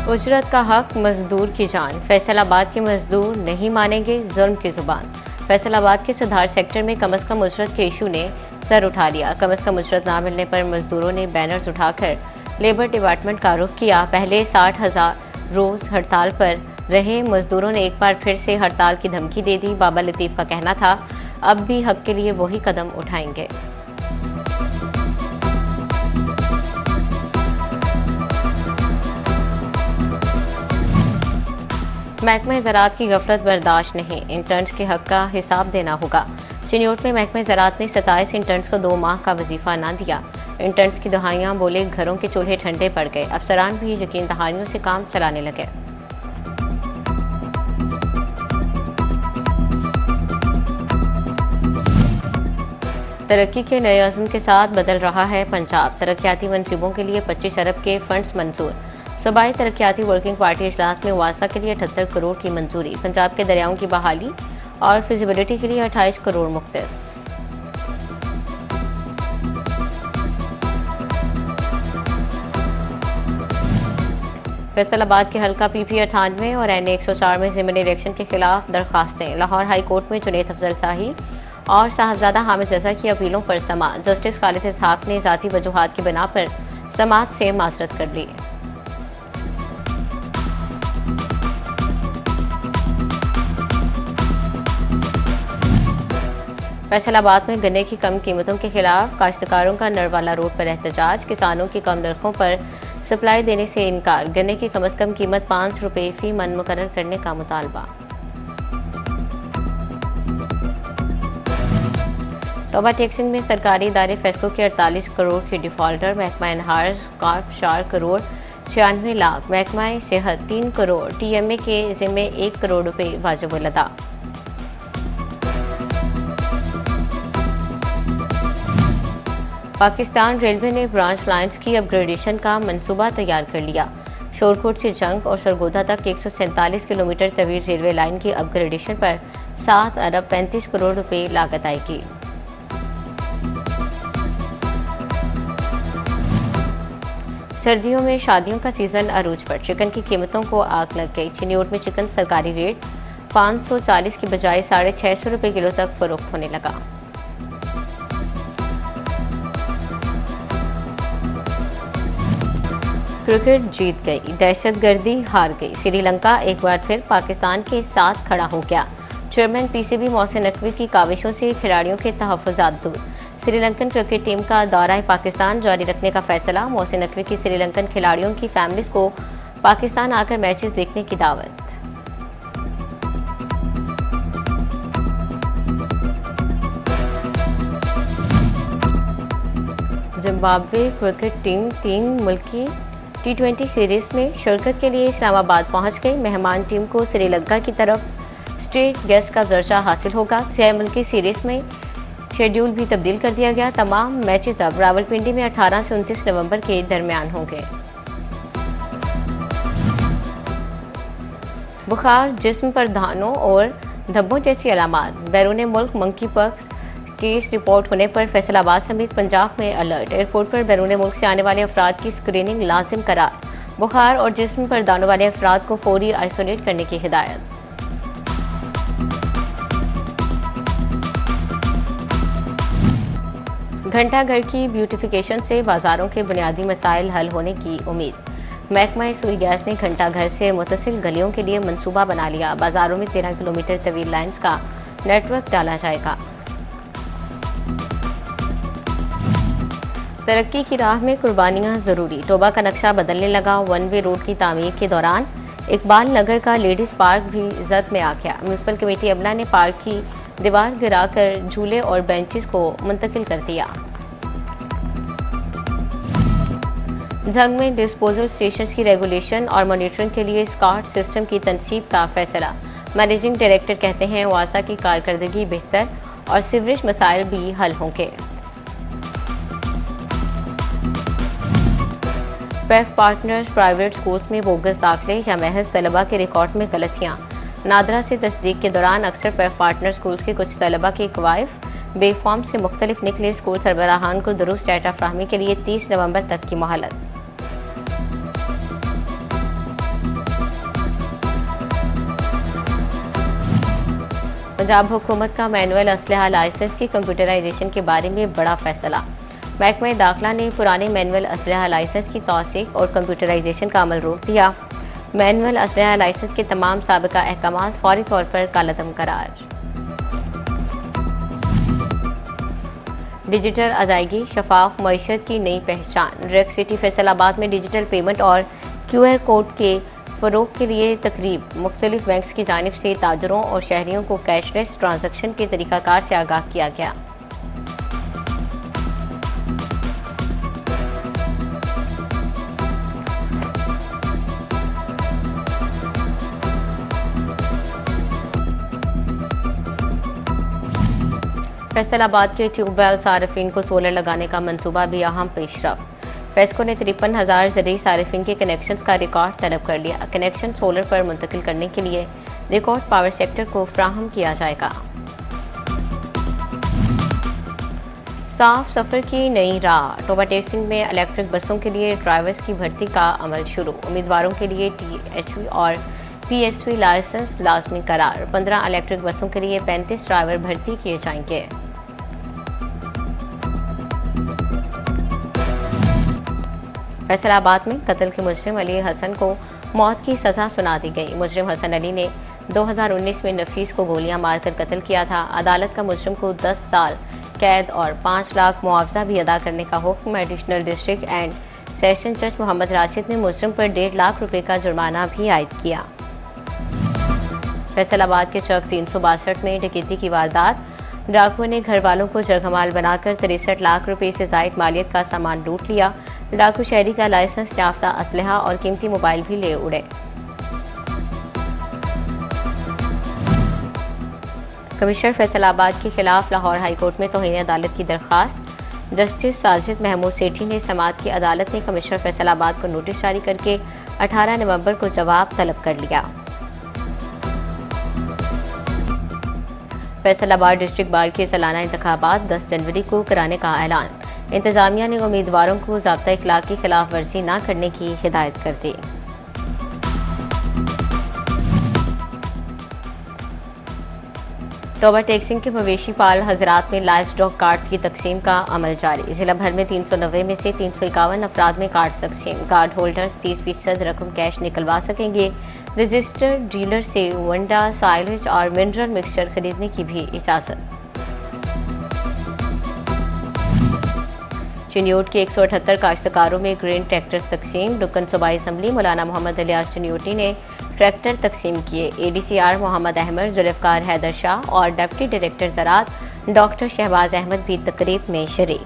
उजरत का हक, मजदूर की जान। फैसलाबाद के मजदूर नहीं मानेंगे जुल्म की जुबान। फैसलाबाद के सुधार सेक्टर में कम से कम उजरत के इशू ने सर उठा लिया। कम से कम उजरत ना मिलने पर मजदूरों ने बैनर्स उठाकर लेबर डिपार्टमेंट का रुख किया। पहले 60,000 रोज हड़ताल पर रहे मजदूरों ने एक बार फिर से हड़ताल की धमकी दे दी। बाबा लतीफ का कहना था, अब भी हक के लिए वही कदम उठाएंगे। महकमा ज़राअत की गफलत बर्दाश्त नहीं, इंटर्न्स के हक का हिसाब देना होगा। चिन्योट में महकमा ज़राअत ने 27 इंटर्न्स को 2 माह का वजीफा न दिया। इंटर्न्स की दुहाइयां बोले, घरों के चूल्हे ठंडे पड़ गए। अफसरान भी यकीन दहानियों से काम चलाने लगे। तरक्की के नए अज़्म के साथ बदल रहा है पंजाब। तरक्याती मंसूबों के लिए 25 अरब के फंड्स मंजूर। सूबाई तरक्याती वर्किंग पार्टी इजलास में वासा के लिए 78 करोड़ की मंजूरी। पंजाब के दरियाओं की बहाली और फिजिबिलिटी के लिए 28 करोड़ मुख्तस। फैसलाबाद के हल्का PP 98 और NA 104 में ज़िमनी इलेक्शन के खिलाफ दरखास्तें। लाहौर हाई कोर्ट में जुनैद अफजल शाही और साहबजादा हामिद रजा की अपीलों पर समाअत। जस्टिस खालिद इसहाक ने ज़ाती वजूहात की बिना पर समाअत से माजरत कर ली। फैसलाबाद में गन्ने की कम कीमतों के खिलाफ काश्तकारों का नरवाला रोड पर एहतजाज। किसानों की कम नरखों पर सप्लाई देने से इनकार। गन्ने की कम से कम कीमत 5 रुपये फी मन मुकर्रर करने का मुतालबा। टोबा टेक्सिंग में सरकारी इदारे फैसलों के 48 करोड़ के डिफॉल्टर। महकमा एनहार कार्प 4 करोड़ 96 लाख। महकमा सेहत 3 करोड़। TMA के जिम्मे 1 करोड़ रुपए वाजिबुल अदा। पाकिस्तान रेलवे ने ब्रांच लाइन्स की अपग्रेडेशन का मंसूबा तैयार कर लिया। शोरकोट से जंग और सरगोधा तक 147 किलोमीटर तवील रेलवे लाइन की अपग्रेडेशन पर 7 अरब 35 करोड़ रुपए लागत आएगी। सर्दियों में शादियों का सीजन अरूज पर। चिकन की कीमतों को आग लग गई। चिन्योट में चिकन सरकारी रेट 540 की बजाय 650 रुपए किलो तक फरोख्त होने लगा। क्रिकेट जीत गई, दहशतगर्दी हार गई। श्रीलंका एक बार फिर पाकिस्तान के साथ खड़ा हो गया। चेयरमैन PCB मोहसिन नकवी की काविशों से खिलाड़ियों के तहफ्फुज़ात दूर। श्रीलंकन क्रिकेट टीम का दौरा पाकिस्तान जारी रखने का फैसला। मोहसिन नकवी की श्रीलंकन खिलाड़ियों की फैमिलीज को पाकिस्तान आकर मैचेस देखने की दावत। जिम्बाब्वे क्रिकेट टीम 3 मुल्की T20 सीरीज में शिरकत के लिए इस्लामाबाद पहुंच गई। मेहमान टीम को श्रीलंका की तरफ स्टेट गेस्ट का दर्जा हासिल होगा। 6 मुल्की सीरीज में शेड्यूल भी तब्दील कर दिया गया। तमाम मैचेस अब रावलपिंडी में 18 से 29 नवंबर के दरमियान होंगे। बुखार, जिस्म पर दानों और धब्बों जैसी अलामात। बैरून मुल्क मंकी पॉक्स केस रिपोर्ट होने पर फैसलाबाद समेत पंजाब में अलर्ट। एयरपोर्ट पर बैरून मुल्क से आने वाले अफराद की स्क्रीनिंग लाजिम करार। बुखार और जिस्म पर दानों वाले अफराद को फौरी आइसोलेट करने की हिदायत। घंटाघर की ब्यूटिफिकेशन से बाजारों के बुनियादी मसाइल हल होने की उम्मीद। महकमा सुई गैस ने घंटाघर से मुतसिल गलियों के लिए मंसूबा बना लिया। बाजारों में 13 किलोमीटर तवील लाइन्स का नेटवर्क डाला जाएगा। तरक्की की राह में कुर्बानियां जरूरी। टोबा का नक्शा बदलने लगा। 1 वे रोड की तामीर के दौरान इकबाल नगर का लेडीज पार्क भी जद में आ गया। म्यूनसिपल कमेटी अमला ने पार्क की दीवार गिराकर झूले और बेंचेस को मुंतकिल कर दिया। जंग में डिस्पोजल स्टेशन की रेगुलेशन और मॉनिटरिंग के लिए स्कॉट सिस्टम की तनसीब का फैसला। मैनेजिंग डायरेक्टर कहते हैं, वासा की कारकर्दगी बेहतर और सीवरेज मसाइल भी हल होंगे। पैफ पार्टनर्स प्राइवेट स्कूल्स में बोगस दाखिले या महज तलबा के रिकॉर्ड में गलतियां। नादरा से तस्दीक के दौरान अक्सर पैफ पार्टनर स्कूल्स के कुछ तलबा के कवायफ बेफॉर्म से मुख्तलिफ निकले। स्कूल सरबराहान को दुरुस्त डाटा फ्राहमी के लिए 30 नवंबर तक की मोहलत। पंजाब हुकूमत का मैनुअल असलहा लाइसेंस की कंप्यूटराइजेशन के बारे में बड़ा फैसला। महकमा दाखिला ने पुराने मैनुअल असलहा लाइसेंस की तौसीक और कंप्यूटराइजेशन का अमल रोक दिया। मैनुअल असलहा लाइसेंस के तमाम साबिका अहकाम फौरी तौर पर कालअदम करार। डिजिटल अदायगी शफाफ मईशत की नई पहचान। रेक सिटी फैसलाबाद में डिजिटल पेमेंट और QR कोड के फरोग के लिए तकरीब। मुख्तलिफ बैंक्स की जानिब से ताजरों और शहरियों को कैशलेस ट्रांजैक्शन के तरीकाकार से आगाह किया गया। फैसलाबाद के ट्यूबवेल सार्फिन को सोलर लगाने का मंसूबा भी अहम पेशरफ। फेस्को ने 53,000 ज़रिए सार्फिन के कनेक्शंस का रिकॉर्ड तलब कर लिया। कनेक्शन सोलर पर मुंतकिल करने के लिए रिकॉर्ड पावर सेक्टर को फ्राहम किया जाएगा। साफ सफर की नई राह। टोबा टेक्सिंग में इलेक्ट्रिक बसों के लिए ड्राइवर्स की भर्ती का अमल शुरू। उम्मीदवारों के लिए THV और PSV लाइसेंस लाजमी करार। 15 इलेक्ट्रिक बसों के लिए 35 ड्राइवर भर्ती किए जाएंगे। फैसलाबाद में कत्ल के मुजरिम अली हसन को मौत की सजा सुना दी गई। मुजरिम हसन अली ने 2019 में नफीस को गोलियां मारकर कत्ल किया था। अदालत का मुजरिम को 10 साल कैद और 5 लाख मुआवजा भी अदा करने का हुक्म। एडिशनल डिस्ट्रिक्ट एंड सेशन जज मोहम्मद राशिद ने मुजरिम पर 1.5 लाख रुपए का जुर्माना भी आयद किया। फैसलाबाद के चौक 362 में डकैती की वारदात। डाकुओं ने घर वालों को जरगमाल बनाकर 63 लाख रुपए से जायद मालियत का सामान लूट लिया। डाकू शहरी का लाइसेंस याफ्ता असलहा और कीमती मोबाइल भी ले उड़े। कमिश्नर फैसलाबाद के खिलाफ लाहौर हाईकोर्ट में तौहीन अदालत की दरखास्त। जस्टिस साजिद महमूद सेठी ने समाअत की अदालत ने कमिश्नर फैसलाबाद को नोटिस जारी करके 18 नवंबर को जवाब तलब कर लिया। फैसलाबाद डिस्ट्रिक्ट बार के सालाना इंतखाबात 10 जनवरी को कराने का ऐलान। इंतजामिया ने उम्मीदवारों को ज़ाब्ता इखलाक की खिलाफ वर्जी न करने की हिदायत कर दी। टोबा टेक्सिंग के मवेशी पाल हजरात में लाइव स्टॉक कार्ड की तकसीम का अमल जारी। जिला भर में 390 में से 351 अफराद में कार्ड तकसीम। कार्ड होल्डर्स 30% रकम कैश निकलवा सकेंगे। रजिस्टर्ड डीलर से वंडा, साइलेज और मिनरल मिक्सचर खरीदने की भी इजाजत। चिन्योट के 178 काश्तकारों में ग्रेन ट्रैक्टर तकसीम। डुक्कन सूबाई असम्बली मौलाना मोहम्मद इलियास चिन्योटी ने ट्रैक्टर तकसीम किए। ADCR मोहम्मद अहमद, जुल्फकार हैदर शाह और डिप्टी डायरेक्टर ज़राअत डॉक्टर शहबाज अहमद भी तकरीब में शरीक।